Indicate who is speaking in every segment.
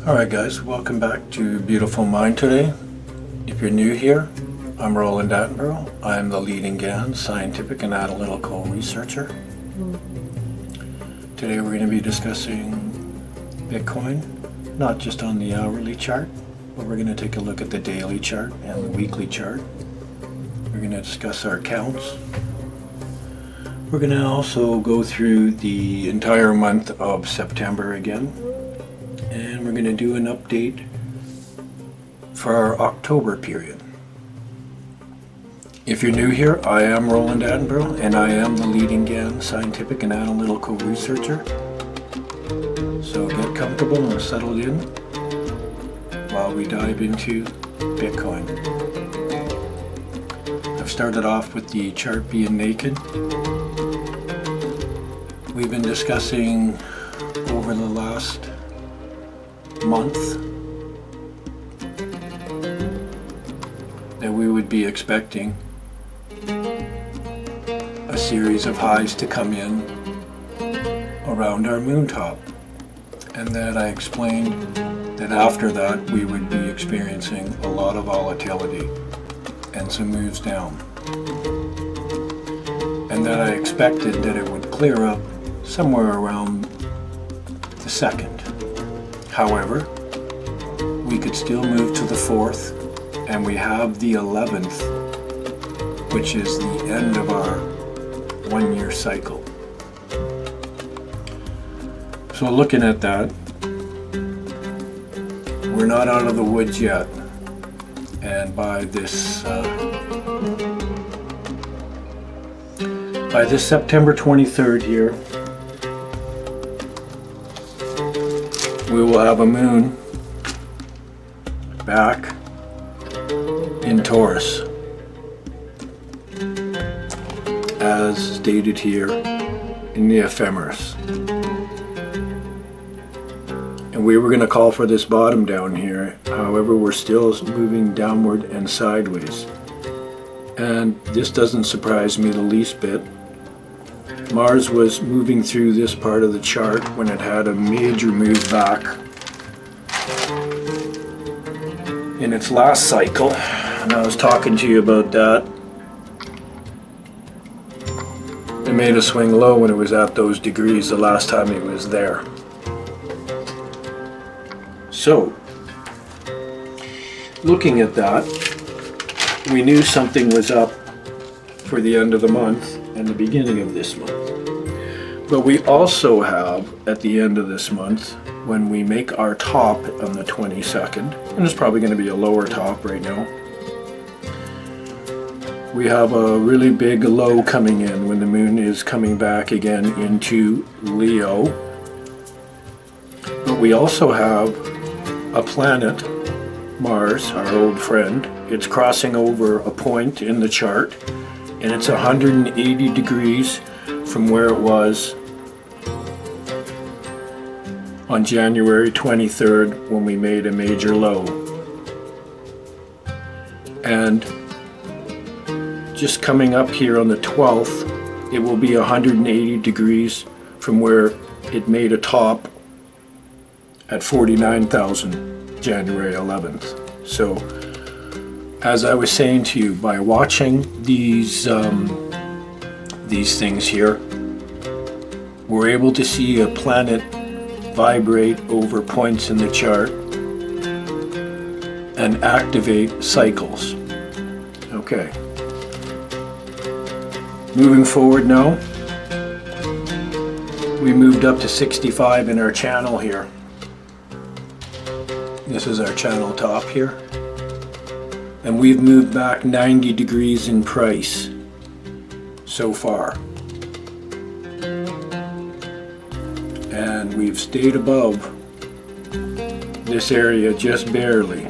Speaker 1: Alright guys, welcome back to Beautiful Mind today. If you're new here, I'm Roland Attenborough. I'm the leading GANN scientific and analytical researcher. Today we're going to be discussing Bitcoin, not just on the hourly chart, but we're going to take a look at the daily chart and the weekly chart. We're going to discuss our counts. We're going to also go through the entire month of September again. And we're going to do an update for our October period. If you're new here, I am Roland Attenborough, and I am the leading GANN scientific and analytical researcher. So get comfortable and settled in while we dive into Bitcoin. I've started off with the chart being naked. We've been discussing over the last month that we would be expecting a series of highs to come in around our moon top, and that I explained that after that we would be experiencing a lot of volatility and some moves down, and that I expected that it would clear up somewhere around the 2nd. However, we could still move to the 4th, and we have the 11th, which is the end of our 1-year cycle. So looking at that, we're not out of the woods yet, and by this September 23rd here, we will have a moon back in Taurus, as stated here in the ephemeris. And we were going to call for this bottom down here, however we're still moving downward and sideways. And this doesn't surprise me the least bit. Mars was moving through this part of the chart when it had a major move back in its last cycle, and I was talking to you about that. It made a swing low when it was at those degrees the last time it was there. So, looking at that, we knew something was up for the end of the month and the beginning of this month. But we also have, at the end of this month, when we make our top on the 22nd, and it's probably going to be a lower top right now, we have a really big low coming in when the moon is coming back again into Leo. But we also have a planet, Mars, our old friend. It's crossing over a point in the chart, and it's 180 degrees from where it was on January 23rd when we made a major low. And just coming up here on the 12th, it will be 180 degrees from where it made a top at 49,000 January 11th. So, as I was saying to you, by watching these things here, we're able to see a planet vibrate over points in the chart and activate cycles. Okay. Moving forward now, we moved up to 65 in our channel here. This is our channel top here. And we've moved back 90 degrees in price so far. And we've stayed above this area just barely.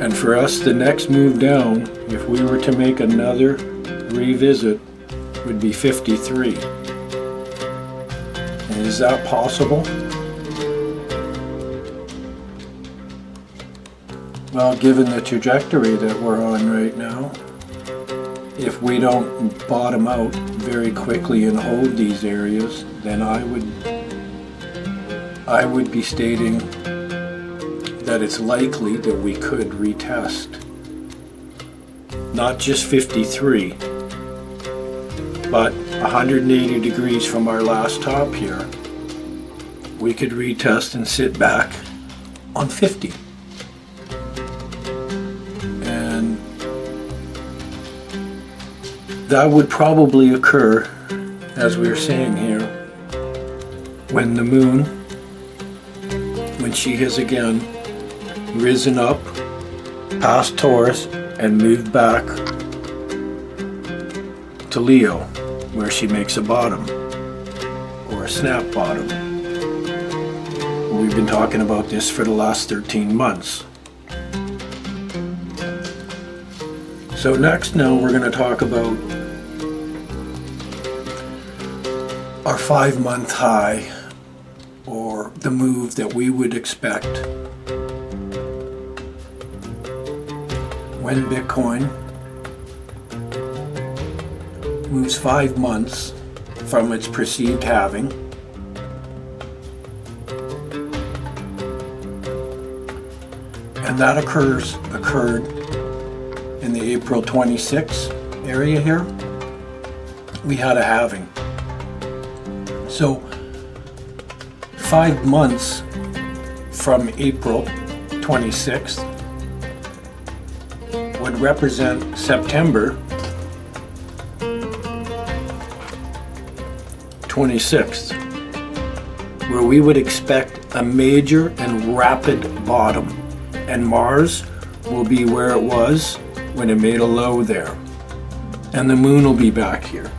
Speaker 1: And for us, the next move down, if we were to make another revisit, would be 53. And is that possible? Well, given the trajectory that we're on right now, if we don't bottom out very quickly and hold these areas, then I would be stating that it's likely that we could retest. Not just 53, but 180 degrees from our last top here, we could retest and sit back on 50. And that would probably occur, as we were saying here, when the moon, when she has again risen up past Taurus and moved back to Leo, where she makes a bottom or a snap bottom. We've been talking about this for the last 13 months. So next now we're going to talk about our 5-month high, or the move that we would expect when Bitcoin moves 5 months from its perceived halving. And that occurred in the April 26 area here. We had a halving. So 5 months from April 26th would represent September 26th, where we would expect a major and rapid bottom, and Mars will be where it was when it made a low there, and the moon will be back here.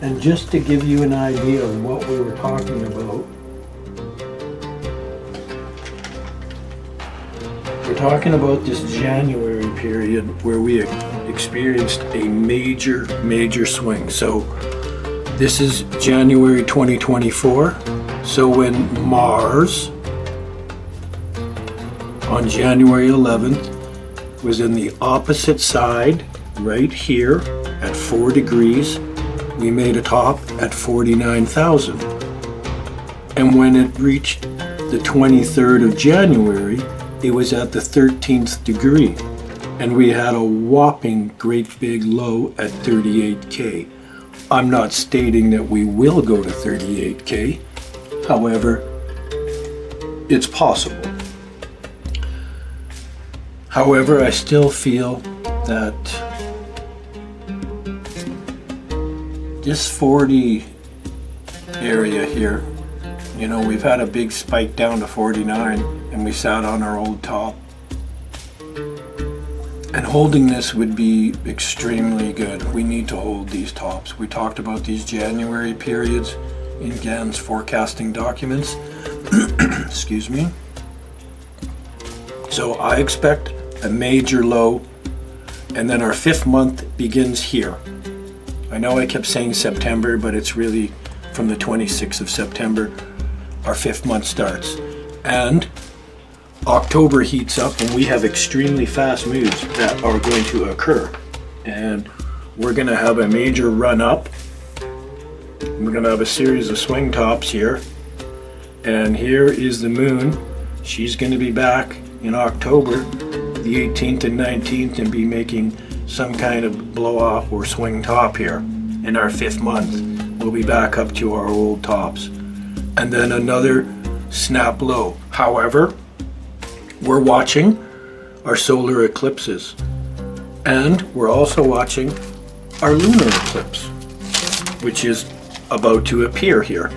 Speaker 1: And just to give you an idea of what we were talking about, we're talking about this January period where we experienced a major swing. So this is January 2024. So when Mars on January 11th was in the opposite side right here at 4 degrees, we made a top at 49,000. And when it reached the 23rd of January, it was at the 13th degree. And we had a whopping great big low at 38K. I'm not stating that we will go to 38K. However, it's possible. However, I still feel that this 40 area here, you know, we've had a big spike down to 49 and we sat on our old top. And holding this would be extremely good. We need to hold these tops. We talked about these January periods in GANN's forecasting documents. Excuse me. So I expect a major low, and then our 5th month begins here. I know I kept saying September, but it's really from the 26th of September, our 5th month starts. And October heats up and we have extremely fast moves that are going to occur. And we're going to have a major run up. We're going to have a series of swing tops here. And here is the moon. She's going to be back in October, the 18th and 19th, and be making some kind of blow off or swing top here. In our 5th month, we'll be back up to our old tops. And then another snap low. However, we're watching our solar eclipses, and we're also watching our lunar eclipse, which is about to appear here.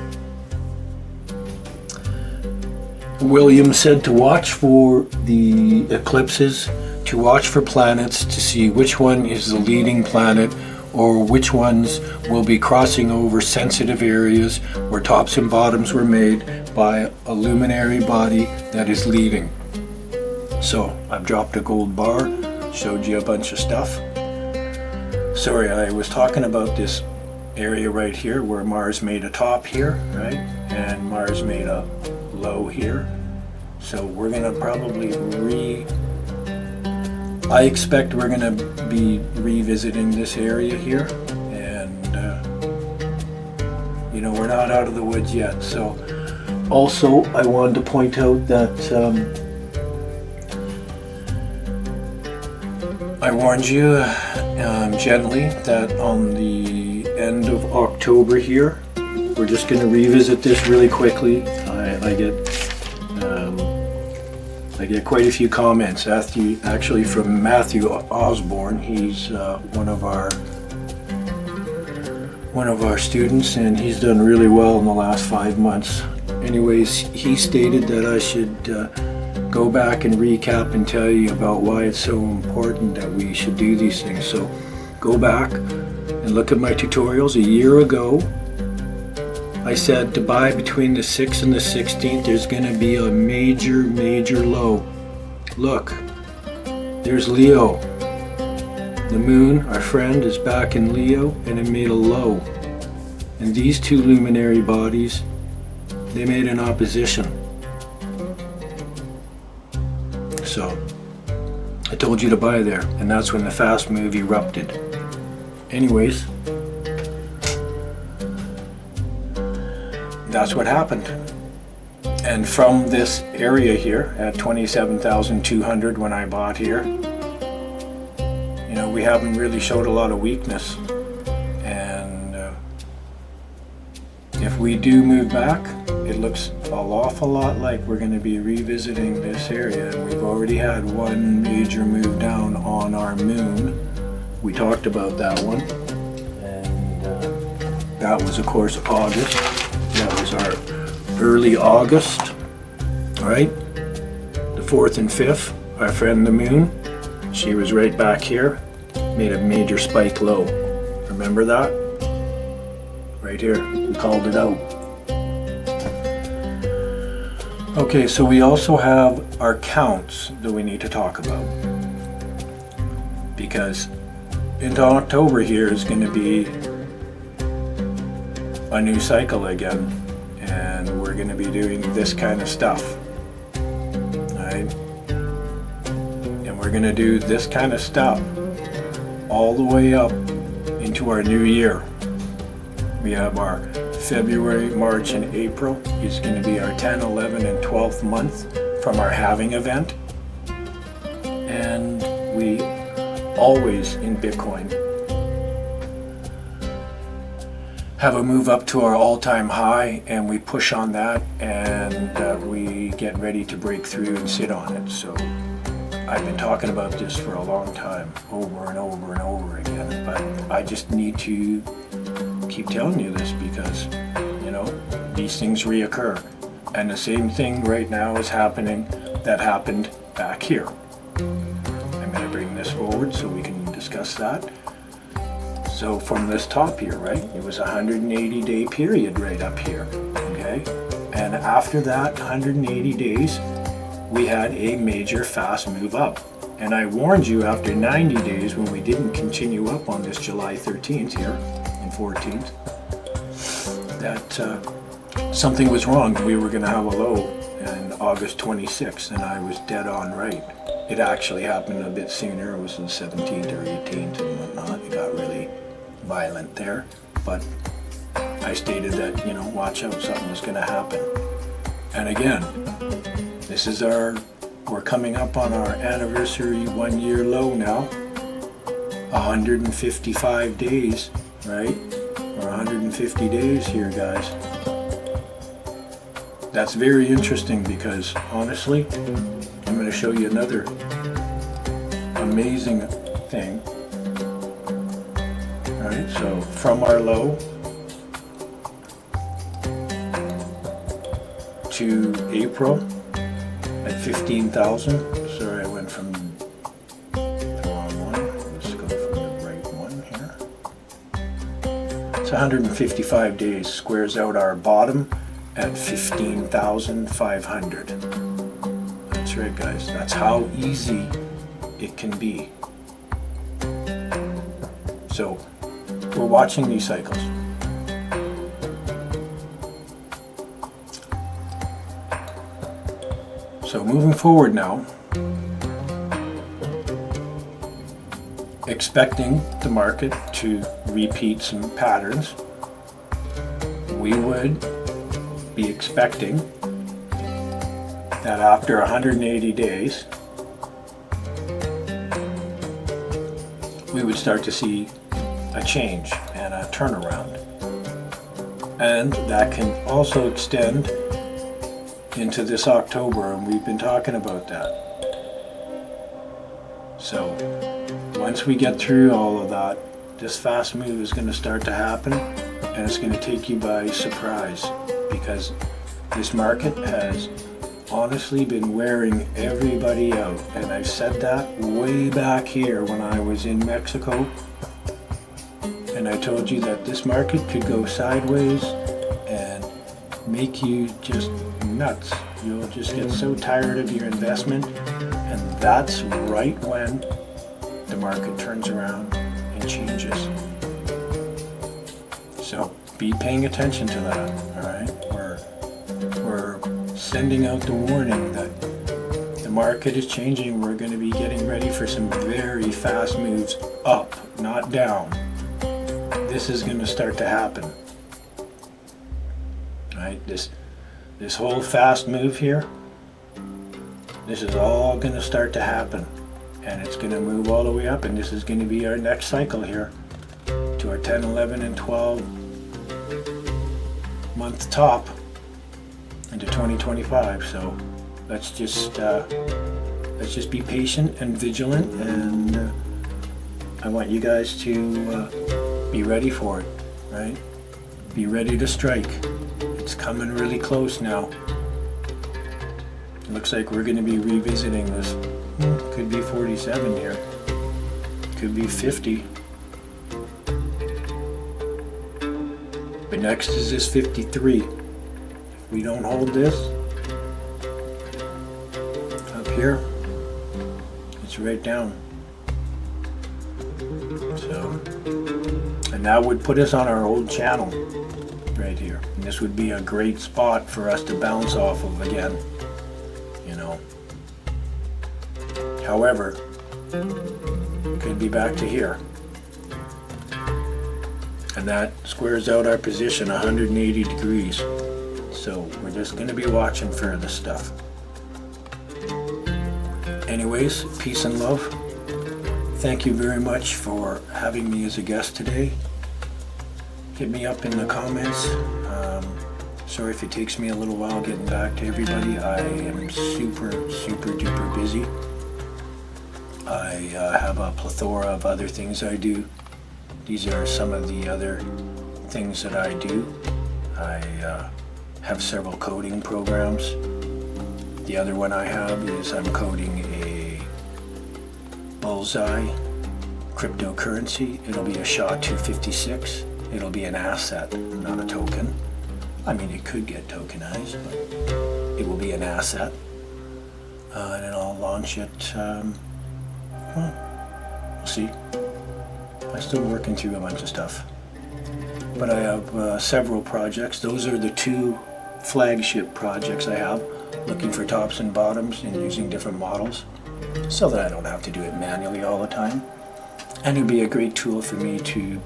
Speaker 1: William said to watch for the eclipses, to watch for planets, to see which one is the leading planet or which ones will be crossing over sensitive areas where tops and bottoms were made by a luminary body that is leading. So I've dropped a gold bar, showed you a bunch of stuff. Sorry, I was talking about this area right here where Mars made a top here, right? And Mars made a low here. So we're gonna probably I expect we're gonna be revisiting this area here, and you know, we're not out of the woods yet. So also I wanted to point out that I warned you gently that on the end of October here, we're just going to revisit this really quickly. I get quite a few comments actually from Matthew Osborne. He's one of our students, and he's done really well in the last 5 months. Anyways, he stated that I should go back and recap and tell you about why it's so important that we should do these things. So go back and look at my tutorials. A year ago, I said to buy between the 6th and the 16th, there's going to be a major low. Look, there's Leo. The moon, our friend, is back in Leo, and it made a low. And these two luminary bodies, they made an opposition. So I told you to buy there, and that's when the fast move erupted. Anyways, that's what happened. And from this area here at 27,200 when I bought here, you know, we haven't really showed a lot of weakness. And if we do move back, it looks an awful lot like we're going to be revisiting this area. And we've already had one major move down on our moon. We talked about that one. And that was, of course, August. That was our early August, all right? The 4th and 5th, our friend the moon, she was right back here, made a major spike low. Remember that? Right here, we called it out. Okay, so we also have our counts that we need to talk about, because into October here is going to be a new cycle again, and we're going to be doing this kind of stuff, right? And we're going to do this kind of stuff all the way up into our new year. We have our February, March, and April is going to be our 10, 11, and 12th month from our halving event. And we always in Bitcoin have a move up to our all-time high, and we push on that, and we get ready to break through and sit on it. So I've been talking about this for a long time, over and over and over again, but I just need to keep telling you this because, you know, these things reoccur. And the same thing right now is happening that happened back here. I'm going to bring this forward so we can discuss that. So from this top here, right, it was a 180-day period right up here, okay? And after that 180 days, we had a major fast move up. And I warned you after 90 days when we didn't continue up on this July 13th here and 14th, that something was wrong. We were going to have a low on August 26th, and I was dead on right. It actually happened a bit sooner. It was the 17th or 18th and whatnot. It got really violent there, but I stated that, you know, watch out, something was going to happen. And again, this is we're coming up on our anniversary 1 year low now, 155 days, right? Or 150 days here, guys. That's very interesting because honestly, I'm going to show you another amazing thing. Alright, so from our low to April at 15,000. Sorry, I went from the wrong one. Let's go from the right one here. It's 155 days, squares out our bottom at 15,500. That's right, guys. That's how easy it can be. So we're watching these cycles. So moving forward now, expecting the market to repeat some patterns, we would be expecting that after 180 days, we would start to see a change and a turnaround. And that can also extend into this October, and we've been talking about that. So once we get through all of that, this fast move is going to start to happen, and it's going to take you by surprise, because this market has honestly been wearing everybody out. And I said that way back here when I was in Mexico, and I told you that this market could go sideways and make you just nuts. You'll just get so tired of your investment, and that's right when the market turns around and changes. So be paying attention to that, all right? We're sending out the warning that the market is changing. We're going to be getting ready for some very fast moves up, not down. This is going to start to happen, right? This whole fast move here, this is all going to start to happen, and it's going to move all the way up, and this is going to be our next cycle here to our 10, 11, and 12 month top into 2025. So let's just be patient and vigilant, and I want you guys to be ready for it, right? Be ready to strike. It's coming really close now. It looks like we're going to be revisiting this. Could be 47 here. Could be 50. But next is this 53. If we don't hold this up here, it's right down. So, and that would put us on our old channel right here. And this would be a great spot for us to bounce off of again, you know. However, could be back to here. And that squares out our position 180 degrees. So we're just going to be watching for this stuff. Anyways, peace and love. Thank you very much for having me as a guest today. Hit me up in the comments. Sorry if it takes me a little while getting back to everybody. I am super duper busy. I have a plethora of other things I do. These are some of the other things that I do. I have several coding programs. The other one I have is I'm coding a bullseye cryptocurrency. It'll be a SHA-256. It'll be an asset, not a token. I mean, it could get tokenized, but it will be an asset. And then I'll launch it, well, we'll see. I'm still working through a bunch of stuff. But I have several projects. Those are the two flagship projects I have, looking for tops and bottoms and using different models so that I don't have to do it manually all the time. And it would be a great tool for me to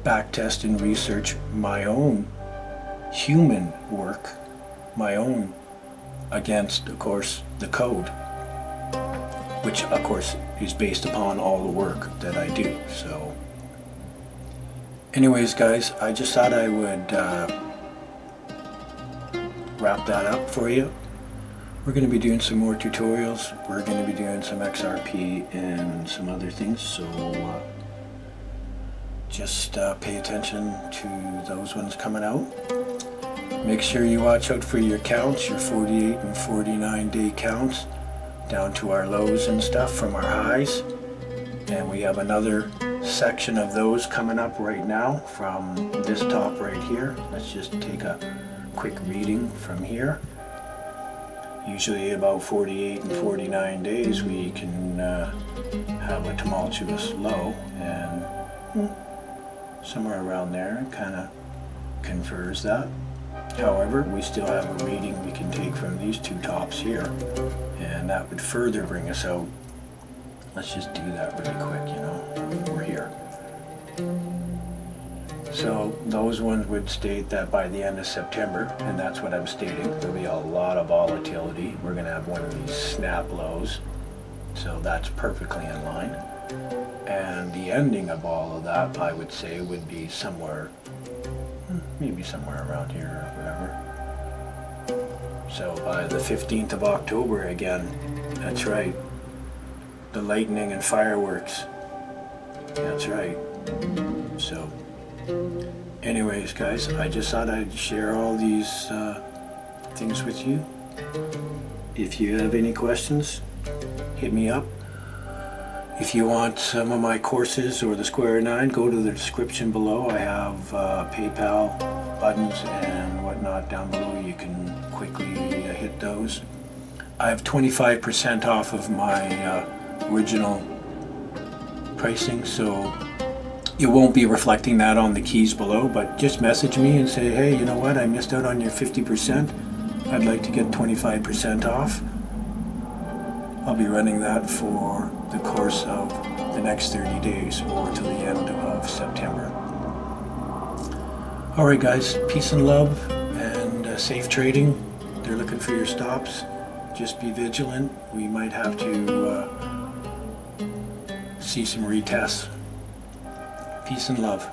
Speaker 1: backtest and research my own human work, my own against, of course, the code, which, of course, is based upon all the work that I do. So, anyways, guys, I just thought I would wrap that up for you. We're going to be doing some more tutorials. We're going to be doing some XRP and some other things. So, just pay attention to those ones coming out. Make sure you watch out for your counts, your 48 and 49 day counts, down to our lows and stuff from our highs. And we have another section of those coming up right now from this top right here. Let's just take a quick reading from here. Usually about 48 and 49 days we can have a tumultuous low, and somewhere around there kind of confers that. However, we still have a reading we can take from these two tops here, and that would further bring us out. Let's just do that really quick, you know, we're here. So those ones would state that by the end of September, and that's what I'm stating, there'll be a lot of volatility. We're going to have one of these snap lows, so that's perfectly in line. And the ending of all of that, I would say, would be somewhere, maybe somewhere around here or whatever. So by the 15th of October again, that's right, the lightning and fireworks, that's right. So anyways, guys, I just thought I'd share all these things with you. If you have any questions, hit me up. If you want some of my courses or the Square 9, go to the description below. I have PayPal buttons and whatnot down below. You can quickly hit those. I have 25% off of my original pricing, so it won't be reflecting that on the keys below, but just message me and say, hey, you know what, I missed out on your 50%. I'd like to get 25% off. I'll be running that for the course of the next 30 days or till the end of September. Alright guys, peace and love and safe trading. They're looking for your stops. Just be vigilant. We might have to see some retests. Peace and love.